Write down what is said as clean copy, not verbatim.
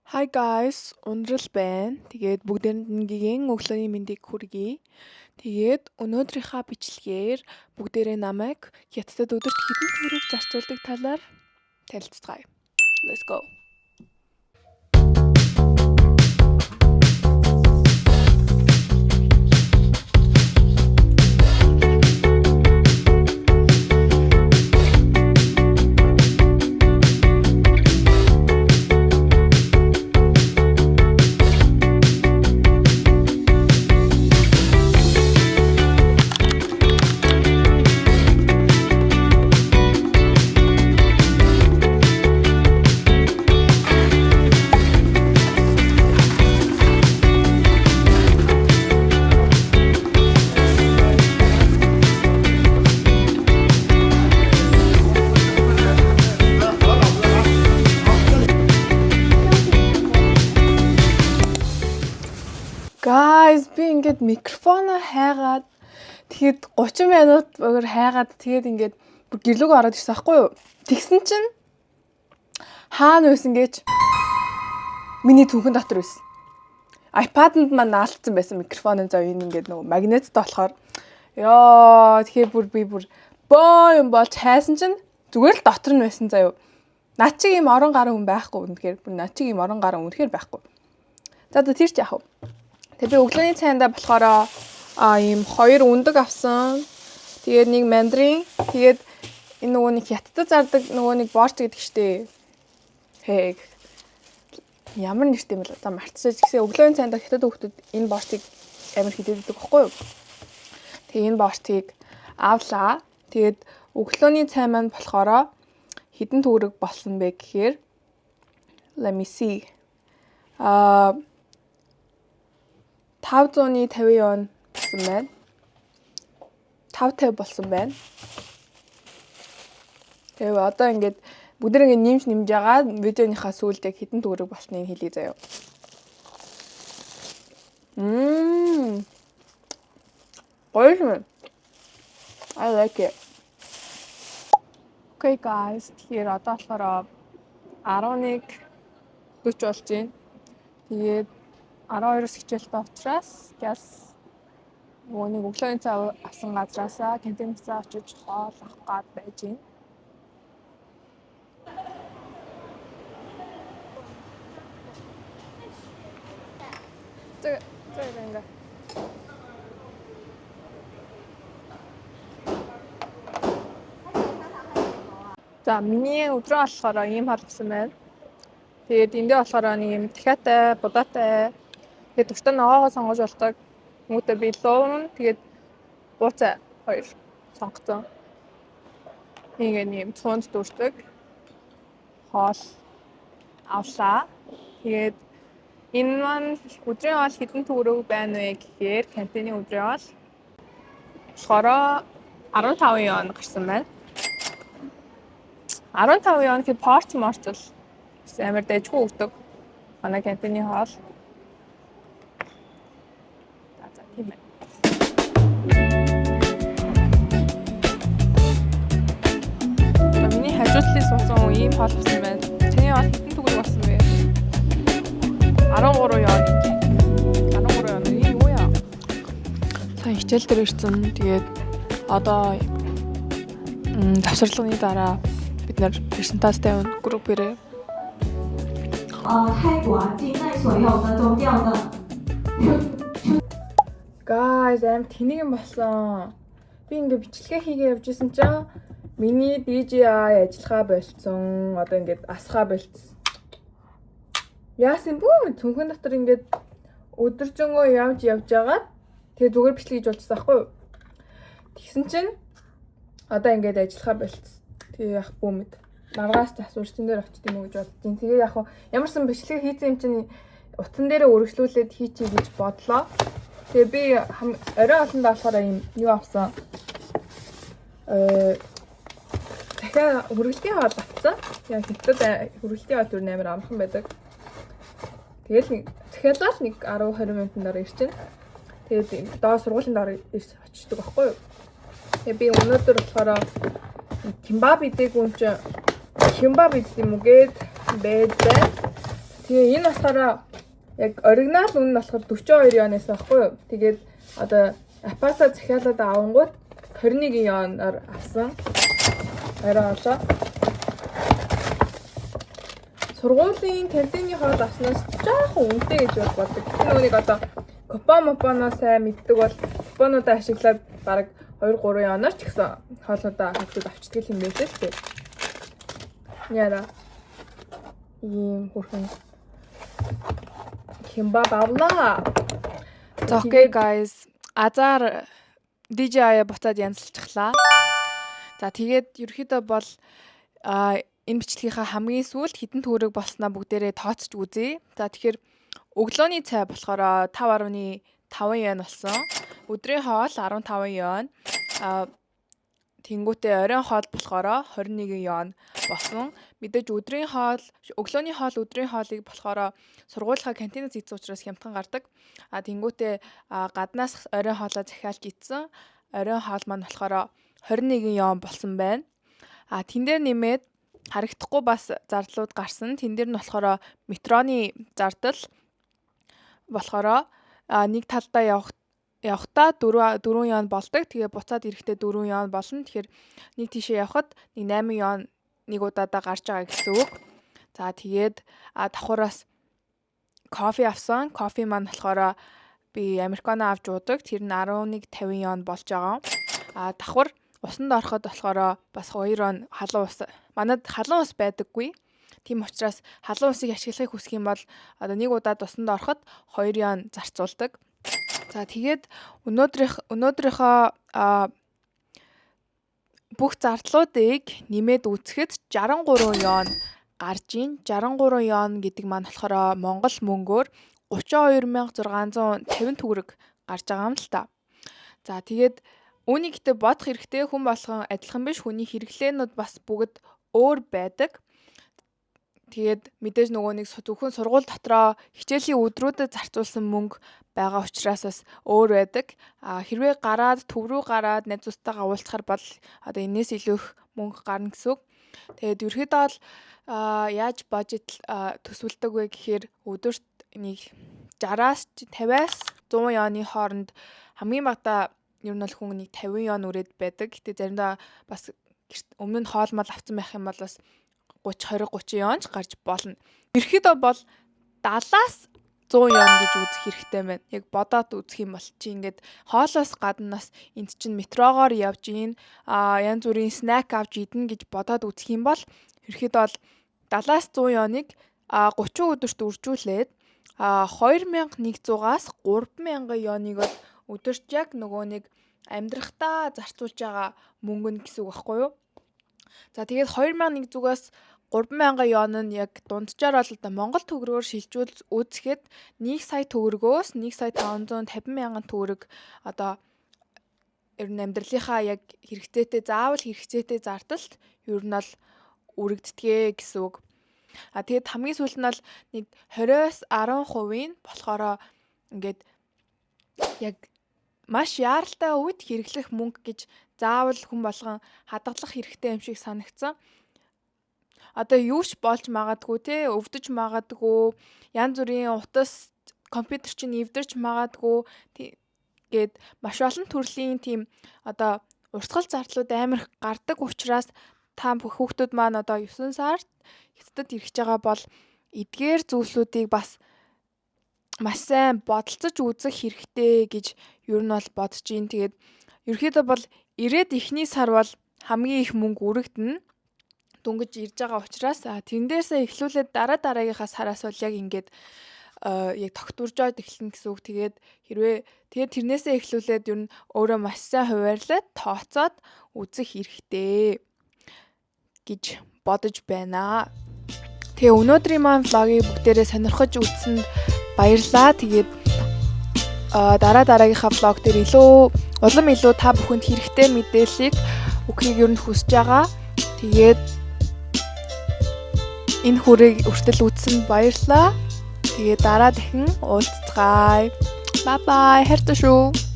Hi guys, Ундрал байна. Тэгээд бүгдээрэнд нь гигийн өглөөний мэндийг хүргэе. Тэгээд өнөөдрийнхөө бичлэгээр бүгдээрээ намайг хятадд өдөрт хэдэн төгрөг зарцуулдаг талаар танилцгаая. Let's go. Guys, би ингээд микрофоноо хайгаад тэгэхэд 30 минут өгөр хайгаад тэгээд ингээд бүр гэрлүүг ороод ирсэн байхгүй юу? Тэгсэн чинь хаана байсан гэж миний түүхэн дотор байсан. iPad-д маань наалтсан байсан микрофонын зав энэ ингээд нөгөө магниттай болохоор ёо тэгэхээр би боо юм болж хайсан чинь зүгээр л дотор нь байсан заяа. Наа чи ийм орон гарын хүн байхгүй үнэхээр наа чи ийм орон гарын үнэхээр байхгүй. За тэр ч яах вэ? Тэгээ би өглөөний цайндаа болохоор ийм 2 өндөг авсан. Тэгээд нэг мандарин, тэгээд энэ нөгөө нэг хятадд зардаг нөгөө нэг борч гэдэг штэ. Хэг. Ямар нэртэй юм бэ? За мартчихсан. Гэсэн өглөөний цайндаа хятад хүүхдүүд энэ борчийг амар хидэдэг байхгүй юу? Тэгээ энэ борчийг авлаа. Тэгээд өглөөний цай маань болохоор хэдэн төгрөг болсон бэ гэхээр let me see. 550 вон болсон байна. 550 болсон байна. Тэгээ одоо ингээд бүгд ингээд нэмж байгаа видеоныхаа сүүлд яг хэдэн төгрөг болсныг хэлье заяа. Гоё. I like it. Okay guys, тэгэхээр одоо болохоор 11:40 болж байна. Тэгээд 12-оос хичээлтэй учраас газ нөгөө нэг өглөөний цай авсан газраасаа кантинээс очиж хоол авах гад байж байна. Зэ. За миний өдрөө болохоор ийм харсан байна. Тэгээд эндээ болохоор нэг юм дахиатай, будаатай тэгээд төвчтөн ногоогоо сонгож болдог. Хүмүүстээ би луун тэгээд бууцаа 2 сонгоцсон. Ингээд юм цуунд дүүрдэг. Хоол авлаа. Тэгээд энэ маань өдрийн хоол хэдэн төгрөг байна вэ гэхээр кантины өдрийн хоол болохоор 15 вон гарсан байна. 15 вон гэхэд порц морцол амар дэжгүй өгдөг. Манай кантины хоол. За тийм ээ. Миний хажуудлын суусан ийм хоол авсан байна. Таны хоол хэдэн төгрөг болсон бэ? 13 вон. 13 вон юу яа? Сайн хичээл дээр ирсэн. Тэгээд одоо завсарлагын дараа бид нэр презентацтай группээрээ 泰国境内所有的宗教的 Guys, тэнийг юм болсон. Би ингээ бичлэгээ хийгээ явжсэн чинь миний DJI ажиллахаа болцсон. Одоо ингээд асхаа болцсон. Яасан бүү? Цүнхэн дотор ингээд өдөржингөө явж агаад тэгээ зүгээр бичлэг хийж болчихсон байхгүй юу? Тэгсэн чинь одоо ингээд ажиллахаа болцсон. Тэгээ яах бүү мэд. Маргаас асуурчин дээр очт юм уу гэж боддیں۔ Тэгээ яг ямарсан бичлэг хийсэн юм чинь утсан дээрээ өргөжлүүлээд хийчихье гэж бодлоо. Тэгээ би орой олонд болохоор юм юу авсан. Дахиад хүргэлтийн хоол авсан. Яг хятад хүргэлтийн хоол түр амар амархан байдаг. Тэгэл захиалал нэг 10-20 минутын дараа ирчин. Тэгээд доо сургуулийн дараа очдог байхгүй юу? Тэгээ би өнөөдөр болохоор кимбаб идэг юм чи Химбаб идэх юм уу гээд байж байна. Тэгээ энэ болохоор яг оригинал үн нь болохоор 42 янаас байхгүй юу? Тэгээд одоо аппасаа захиалаад авангууд 21 янаар авсан. Арай олоо. Сургуулийн кантины хоол авснаас жоохон үнэтэй гэж боддог. Тэр нүг одоо купон сайн мэддэг бол купонуудаа ашиглаад бараг 2-3 янаар ч гэсэн хоолнуудаа хөвгөд авчдаг юм байлээ шүү дээ. Яра. Ийм хөрхөн химбаб авлаа. Okay guys, азар DJI буцаад янзлчихлаа. За тэгээд ерөөхдөө бол энэ бичлэгийнхаа хамгийн сүүлд хэдэн төгрөг болсноо бүгдээрээ тооцож үзье. За тэгэхээр өглөөний цай болохоор 5.5 yen болсон. Өдрийн хоол 15 yen. Тэнгүүтээ оройн хоол болохоор 21 yen болсон. Мэдээж өглөөний хоол өдрийн хоолыг болохоор сургуулийнхаа кантинаас ийдсэн учраас хямдхан гардаг. Тэнгүүтээ гаднаас оройн хоолоо захиалж идсэн. Оройн хоол маань болохоор 21 yen болсон байна. Тэн дээр нэмээд харагдахгүй бас зардлууд гарсан. Тэн дээр нь болохоор метроны зардал болохоор нэг талдаа явахдаа 4 yen болдог. Тэгээ буцаад ирэхдээ 4 yen болно. Тэгэхээр нэг тийшээ явхад нэг 8 yen нэг удаадаа гарч байгаа гэсэн үг. За тэгээд давхараас кофе авсан. Кофе маань болохоор би американо авч уудаг. Тэр нь 11.50 yen болж байгаа. Давхар усанд ороход болохоор бас 2 yen халуун ус. Манад халуун ус байдаггүй. Тийм учраас халуун усыг ашиглахыг хүсэх юм бол одоо нэг удаад усанд ороход 2 yen зарцуулдаг. За тэгээд өнөөдрийнхөө бүх зардлуудыг нэмээд үзэхэд 63 yen гарж ийн. 63 yen гэдэг маань болохоор Монгол мөнгөөр 32,650 төгрөг гарч байгаа юм л та. За тэгээд үүнийг гэдэг бодох хэрэгтэй, хүн болгон адилхан биш, хүний хэрэглээнүүд бас бүгд өөр байдаг. Тэгээд мэдээж нөгөө нэг зөвхөн сургууль дотроо хичээлийн өдрүүдэд зарцуулсан мөнгө байгаа учраас бас өөр байдаг. Хэрвээ төв рүү гараад найз зустайгаа уулзахаар бол одоо энэс илүү их мөнгө гарна гэсэн үг. Тэгээд ерөөхдөө бол яаж бажет төсвөлдөг вэ гэхээр өдөрт нэг 60-аас 50-аас 100 yen-ы хооронд хамгийн багадаа ер нь бол хүн нэг 50 yen үрээд байдаг. Гэтэ заримдаа бас өмнө нь хоол мал авсан байх юм бол бас 30 yen ч гарч болно. Ерөөхдөө бол 70-аас 100 yen гэж үзэх хэрэгтэй байна. Яг бодоод үзэх юм бол чи ингээд хоолоос гадна нас энд чинь метрогоор явж ийн янз бүрийн снэк авч идэн гэж бодоод үзэх юм бол ерөөхдөө бол 70-аас 100 yen-ыг 30 өдөрт үржүүлээд 2100-аас 3000 yen-ыг бол өдөрт яг нөгөө нэг амьдрахтаа зарцуулж байгаа мөнгө нь гэсэн үг байхгүй юу? За тэгээд 2100-аас 3000 yen нь яг дунджаар бол одоо Монгол төгрөгөөр шилжүүл үзэхэд 1 сая төгрөгөөс 1,550,000 төгрөг одоо ер нь амьдралынхаа яг заавал хэрэгцээтэй зардалт ер нь бол үрэгддэгэ гэсэн үг. Тэгээд хамгийн сүүлд нь бол нэг 20-аас 10% болохоор ингээд яг маш яаралтай үед хэрэглэх мөнгө гэж заавал хүн болгон хадгалах хэрэгтэй юм шиг санагдсан. Одоо юу ч болж магадгүй те, өвдөж магадгүй, янз бүрийн утас компьютер чинь эвдэрч магадгүй гээд маш олон төрлийн тийм одоо урсгал зардлууд амар гардаг учраас та хүүхдүүд маань одоо 9 сард хятадд ирж байгаа бол эдгээр зүйлсүүдийг бас маш сайн бодолцож үзэх хэрэгтэй гэж ер нь бол бодож ийн. Тэгээд ерөөхдөө бол ирээд эхний сар бол хамгийн их мөнгө үрэгдэнэ. Дүнгэж ирж байгаа учраас тэндээсээ эхлүүлээд дараагийнхаа сараас бол яг ингээд яг тогтворжоод эхэлнэ гэсэн үг. Тэгээд тэрнээсээ эхлүүлээд ер нь өөрөө маш сайн хуваарлаад тооцоод үзэх хэрэгтэй гэж бодож байна. Тэгээ өнөөдрийн маань влогийг бүгдээрээ сонирхож үзсэнд баярлалаа. Тэгээд дараагийнхаа влог дээр улам илүү та бүхэнд хэрэгтэй мэдээллийг өгөхийг ер нь хүсэж байгаа. Тэгээд энэ хүрээ өртөл үзсэнд баярлалаа. Тэгээд дараа дахин уулзцгаая. Bye bye. Хайртай шүү.